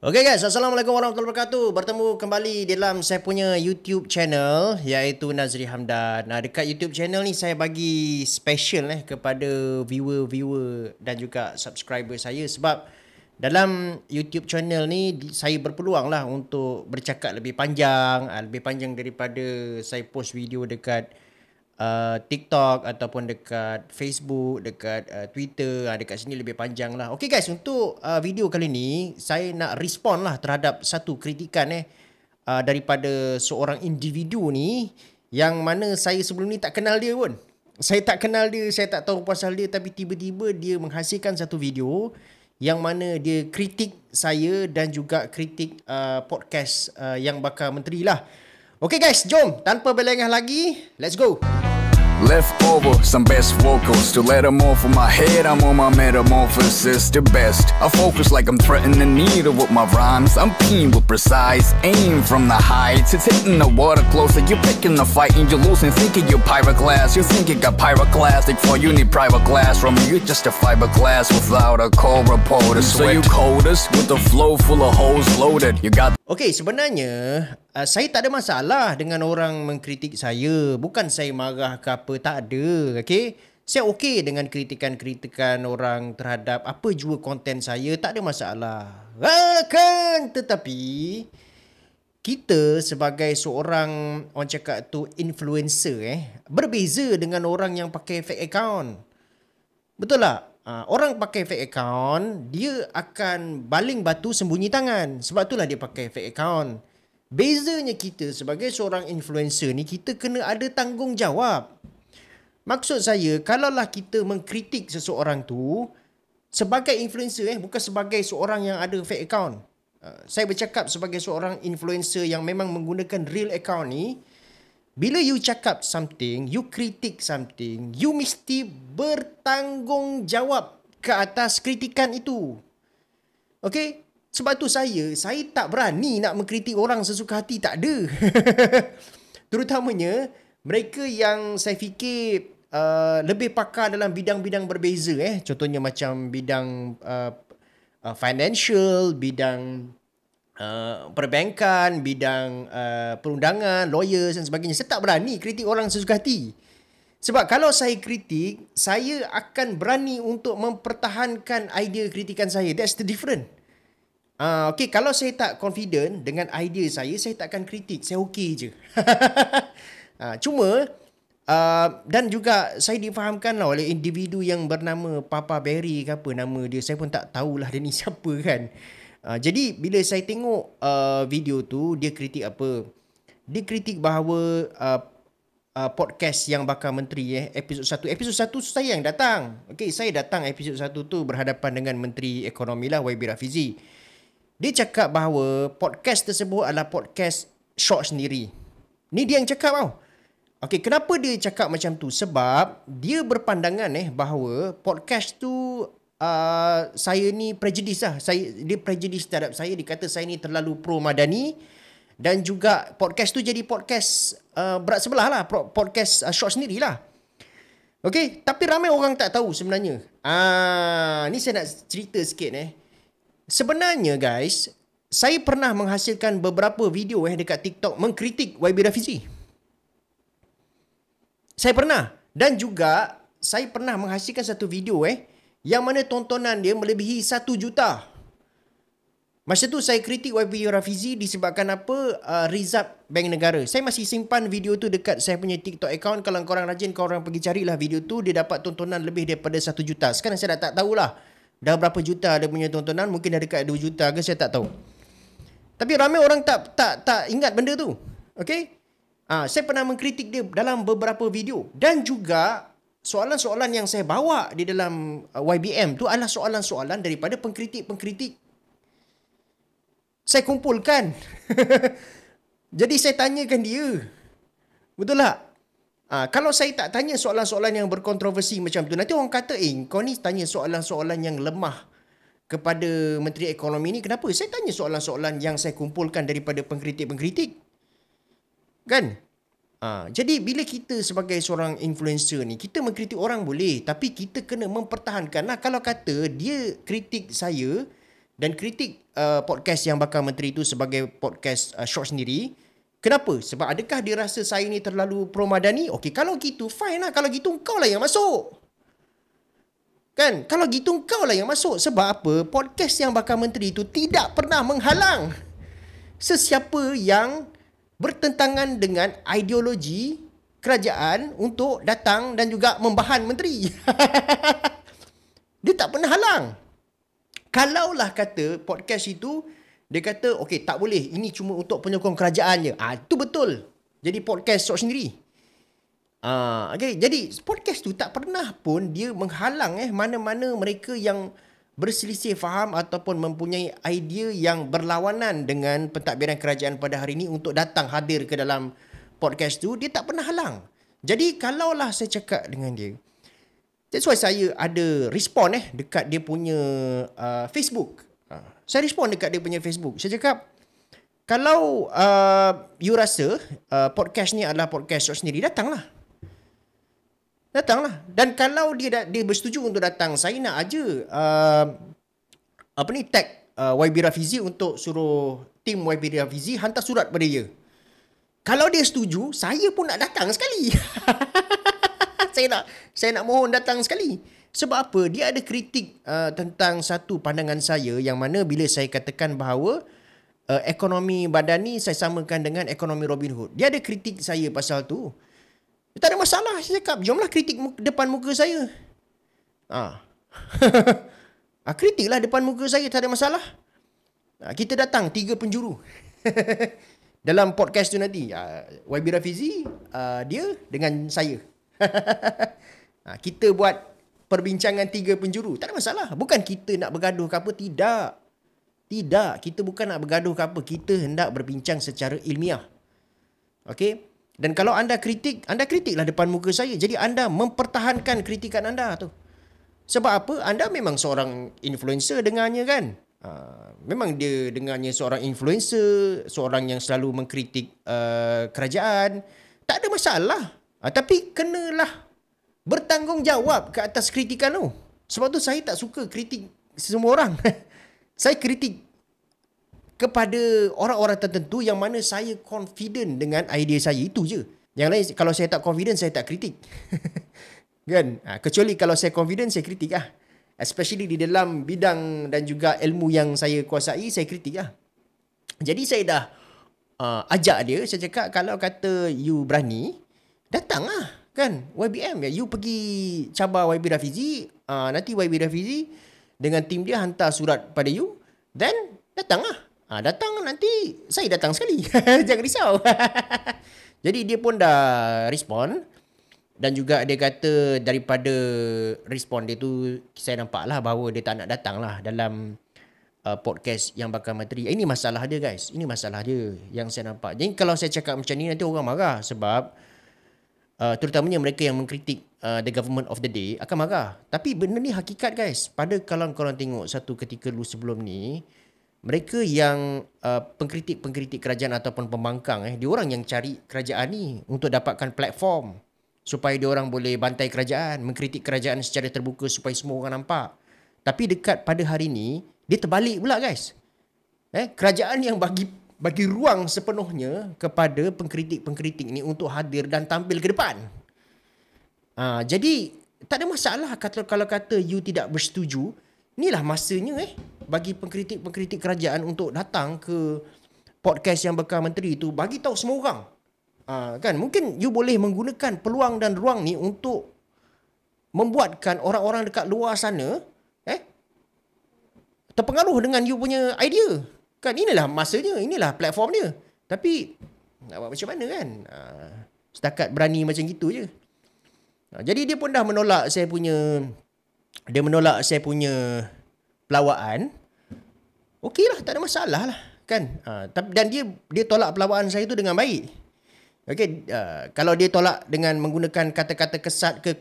Okay guys, Assalamualaikum warahmatullahi wabarakatuh. Bertemu kembali dalam saya punya YouTube channel iaitu Nazri Hamdan. Nah, dekat YouTube channel ni saya bagi special kepada viewer-viewer dan juga subscriber saya sebab dalam YouTube channel ni saya berpeluang lah untuk bercakap lebih panjang daripada saya post video dekat TikTok ataupun dekat Facebook, dekat Twitter, dekat sini lebih panjang lah. Okay guys, untuk video kali ni saya nak respon lah terhadap satu kritikan daripada seorang individu ni yang mana saya sebelum ni tak kenal dia pun. Saya tak kenal dia, saya tak tahu pasal dia, tapi tiba-tiba dia menghasilkan satu video yang mana dia kritik saya dan juga kritik podcast yang bakal menteri lah. Okay guys, jom tanpa berlengah lagi, let's go. Leftover, some best vocals to let them off of my head. I'm on my metamorphosis, the best. I focus like I'm threatening the needle with my rhymes. I'm keen with precise aim from the heights. It's hitting the water closer. You're picking the fight and you're losing. Thinking you're pyroclast. You think you got pyroclastic for you need private class from me. You're just a fiberglass without a core reporter. So you coders with a flow full of holes loaded. You got. Okay, sebenarnya saya tak ada masalah dengan orang mengkritik saya. Bukan saya marah ke apa, tak ada. Okay, saya okey dengan kritikan-kritikan orang terhadap apa jua konten saya, tak ada masalah. Akan tetapi kita sebagai seorang, orang cakap tu influencer berbeza dengan orang yang pakai fake account. Betul tak? Orang pakai fake account, dia akan baling batu sembunyi tangan. Sebab itulah dia pakai fake account. Bezanya kita sebagai seorang influencer ni, kita kena ada tanggungjawab. Maksud saya, kalaulah kita mengkritik seseorang tu sebagai influencer, bukan sebagai seorang yang ada fake account. Saya bercakap sebagai seorang influencer yang memang menggunakan real account ni. Bila you cakap something, you kritik something, you mesti bertanggungjawab ke atas kritikan itu. Okay? Sebab tu saya tak berani nak mengkritik orang sesuka hati, tak ada. Terutamanya mereka yang saya fikir lebih pakar dalam bidang-bidang berbeza. Contohnya macam bidang financial, bidang perbankan, bidang perundangan, lawyers dan sebagainya. Saya tak berani kritik orang sesuka hati. Sebab kalau saya kritik, saya akan berani untuk mempertahankan idea kritikan saya. That's the difference. Okay, kalau saya tak confident dengan idea saya takkan kritik. Saya okey je. Cuma dan juga saya difahamkan lah oleh individu yang bernama Papa Berry ke apa nama dia. Saya pun tak tahulah dia ni siapa kan. Jadi bila saya tengok video tu, dia kritik apa? Dia kritik bahawa podcast yang bakal menteri episod 1. Episod 1 saya yang datang. Okay, saya datang episod 1 tu berhadapan dengan Menteri Ekonomi lah, YB Rafizi. Dia cakap bahawa podcast tersebut adalah podcast short sendiri. Ni dia yang cakap tau. Okay, kenapa dia cakap macam tu? Sebab dia berpandangan bahawa podcast tu saya ni prejudice lah. Dia prejudice terhadap saya. Dia kata saya ni terlalu pro Madani. Dan juga podcast tu jadi podcast berat sebelah lah. Podcast short sendiri lah. Okay, tapi ramai orang tak tahu sebenarnya. Ni saya nak cerita sikit Sebenarnya guys, saya pernah menghasilkan beberapa video dekat TikTok mengkritik YB Rafizi. Saya pernah. Dan juga saya pernah menghasilkan satu video yang mana tontonan dia melebihi 1 juta. Masa tu saya kritik YB Rafizi disebabkan apa? Rizab Bank Negara. Saya masih simpan video tu dekat saya punya TikTok account. Kalau korang rajin, korang pergi carilah video tu. Dia dapat tontonan lebih daripada 1 juta. Sekarang saya dah tak tahulah dah berapa juta dia punya tontonan. Mungkin dah dekat 2 juta ke, saya tak tahu. Tapi ramai orang tak ingat benda tu. Okay? Saya pernah mengkritik dia dalam beberapa video. Dan juga soalan-soalan yang saya bawa di dalam YBM tu adalah soalan-soalan daripada pengkritik-pengkritik. Saya kumpulkan. Jadi saya tanyakan dia. Betul tak? Kalau saya tak tanya soalan-soalan yang berkontroversi macam tu, nanti orang kata, kau ni tanya soalan-soalan yang lemah kepada Menteri Ekonomi ni. Kenapa? Saya tanya soalan-soalan yang saya kumpulkan daripada pengkritik-pengkritik. Kan? Jadi bila kita sebagai seorang influencer ni, kita mengkritik orang boleh, tapi kita kena mempertahankan lah. Kalau kata dia kritik saya dan kritik podcast yang bakal menteri itu sebagai podcast short sendiri. Kenapa? Sebab adakah dia rasa saya ni terlalu pro-madani? Okey, kalau gitu fine lah. Kalau gitu kau lah yang masuk. Kan? Kalau gitu kau lah yang masuk. Sebab apa? Podcast yang bakal menteri itu tidak pernah menghalang sesiapa yang bertentangan dengan ideologi kerajaan untuk datang dan juga membahan menteri. Dia tak pernah halang. Kalaulah kata podcast itu, dia kata, okey, tak boleh. Ini cuma untuk penyokong kerajaan je. Itu betul. Jadi podcast short sendiri. Okay. Jadi podcast tu tak pernah pun dia menghalang mana-mana mereka yang berselisih faham ataupun mempunyai idea yang berlawanan dengan pentadbiran kerajaan pada hari ini untuk datang hadir ke dalam podcast tu. Dia tak pernah halang. Jadi kalaulah saya cakap dengan dia, that's why saya ada respon dekat dia punya Facebook. Saya respon dekat dia punya Facebook. Saya cakap, kalau you rasa podcast ni adalah podcast short sendiri, datanglah. Dan kalau dia bersetuju untuk datang, saya nak aja tag YB Rafizi untuk suruh tim YB Rafizi hantar surat pada dia. Kalau dia setuju, saya pun nak datang sekali. Saya nak mohon datang sekali. Sebab apa? Dia ada kritik tentang satu pandangan saya yang mana bila saya katakan bahawa ekonomi Madani saya samakan dengan ekonomi Robin Hood. Dia ada kritik saya pasal tu. Tak ada masalah. Saya cakap, jomlah kritik depan muka saya. Kritiklah depan muka saya, tak ada masalah. Kita datang 3 penjuru. Dalam podcast tu nanti, YB Rafizi, dia dengan saya. Kita buat perbincangan 3 penjuru. Tak ada masalah. Bukan kita nak bergaduh ke apa. Tidak. Kita bukan nak bergaduh ke apa. Kita hendak berbincang secara ilmiah. Okey? Dan kalau anda kritiklah depan muka saya. Jadi anda mempertahankan kritikan anda tu. Sebab apa? Anda memang seorang influencer dengannya kan? Memang dia dengannya seorang influencer, seorang yang selalu mengkritik kerajaan. Tak ada masalah. Tapi kenalah bertanggungjawab ke atas kritikan tu. Sebab tu saya tak suka kritik semua orang. Saya kritik kepada orang-orang tertentu yang mana saya confident dengan idea saya, itu je. Yang lain, kalau saya tak confident, saya tak kritik. Kan? Kecuali kalau saya confident, saya kritik lah. Especially di dalam bidang dan juga ilmu yang saya kuasai, saya kritik lah. Jadi saya dah ajak dia, saya cakap kalau kata you berani, datang lah. Kan? YBM, you pergi cabar YB Rafizi, nanti YB Rafizi dengan tim dia hantar surat pada you, then datang lah. Datang nanti saya datang sekali. Jangan risau. Jadi dia pun dah respon. Dan juga dia kata daripada respon dia tu, saya nampak lah bahawa dia tak nak datang lah dalam podcast yang bakal menteri. Ini masalah dia guys. Ini masalah dia yang saya nampak. Jadi kalau saya cakap macam ni, nanti orang marah. Sebab terutamanya mereka yang mengkritik the government of the day akan marah. Tapi benda ni hakikat guys. Pada kalau korang tengok satu ketika dulu sebelum ni, mereka yang pengkritik kerajaan ataupun pembangkang, dia orang yang cari kerajaan ni untuk dapatkan platform supaya dia orang boleh bantai kerajaan, mengkritik kerajaan secara terbuka supaya semua orang nampak. Tapi dekat pada hari ni, dia terbalik pula guys. Kerajaan yang bagi ruang sepenuhnya kepada pengkritik-pengkritik ni untuk hadir dan tampil ke depan. Jadi tak ada masalah kalau kata you tidak bersetuju. Inilah masanya bagi pengkritik-pengkritik kerajaan untuk datang ke podcast yang bakal menteri itu, bagi tahu semua orang. Kan mungkin you boleh menggunakan peluang dan ruang ni untuk membuatkan orang-orang dekat luar sana terpengaruh dengan you punya idea. Kan inilah masanya, inilah platform dia. Tapi nak buat macam mana kan? Setakat berani macam gitu je. Jadi dia pun dah menolak saya punya pelawaan. Okeylah, tak ada masalah lah kan. Dan dia tolak pelawaan saya tu dengan baik. Okey, kalau dia tolak dengan menggunakan kata-kata kasar ke,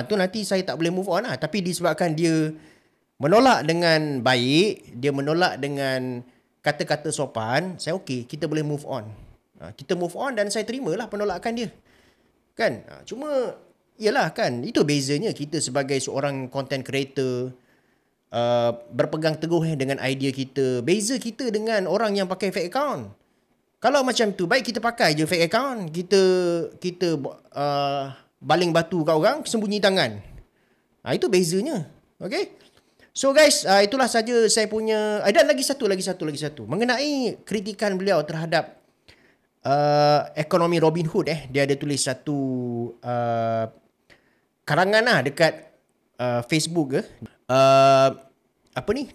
tu nanti saya tak boleh move on lah. Tapi disebabkan dia menolak dengan baik, dia menolak dengan kata-kata sopan, saya okey, kita boleh move on. Kita move on dan saya terimalah penolakan dia. Kan? Cuma yalah kan, itu bezanya kita sebagai seorang content creator berpegang teguh dengan idea kita. Beza kita dengan orang yang pakai fake account. Kalau macam tu, baik kita pakai je fake account. Kita baling batu kat orang, sembunyi tangan. Itu bezanya. Okay? So guys, itulah saja saya punya. Dan lagi satu. Mengenai kritikan beliau terhadap ekonomi Robin Hood. Dia ada tulis satu karangan lah dekat Facebook ke.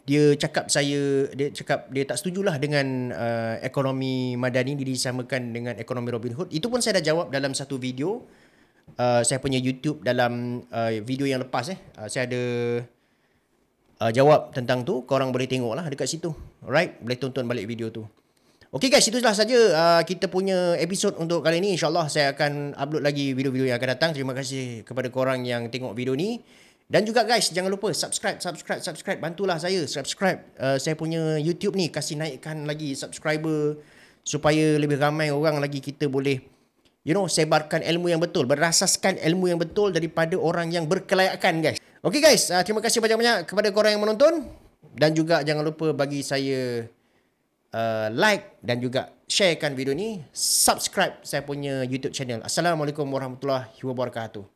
Dia cakap dia tak setujulah dengan ekonomi madani disamakan dengan ekonomi Robin Hood. Itu pun saya dah jawab dalam satu video saya punya YouTube dalam video yang lepas. Saya ada jawab tentang tu. Korang boleh tengok lah dekat situ. Alright, boleh tonton balik video tu. Okay guys, itulah saja kita punya episod untuk kali ni. InsyaAllah saya akan upload lagi video-video yang akan datang. Terima kasih kepada korang yang tengok video ni. Dan juga guys, jangan lupa subscribe. Bantulah saya subscribe saya punya YouTube ni. Kasih naikkan lagi subscriber supaya lebih ramai orang lagi kita boleh sebarkan ilmu yang betul. Berasaskan ilmu yang betul daripada orang yang berkelayakan guys. Okay guys, terima kasih banyak-banyak kepada korang yang menonton. Dan juga jangan lupa bagi saya like dan juga sharekan video ni. Subscribe saya punya YouTube channel. Assalamualaikum warahmatullahi wabarakatuh.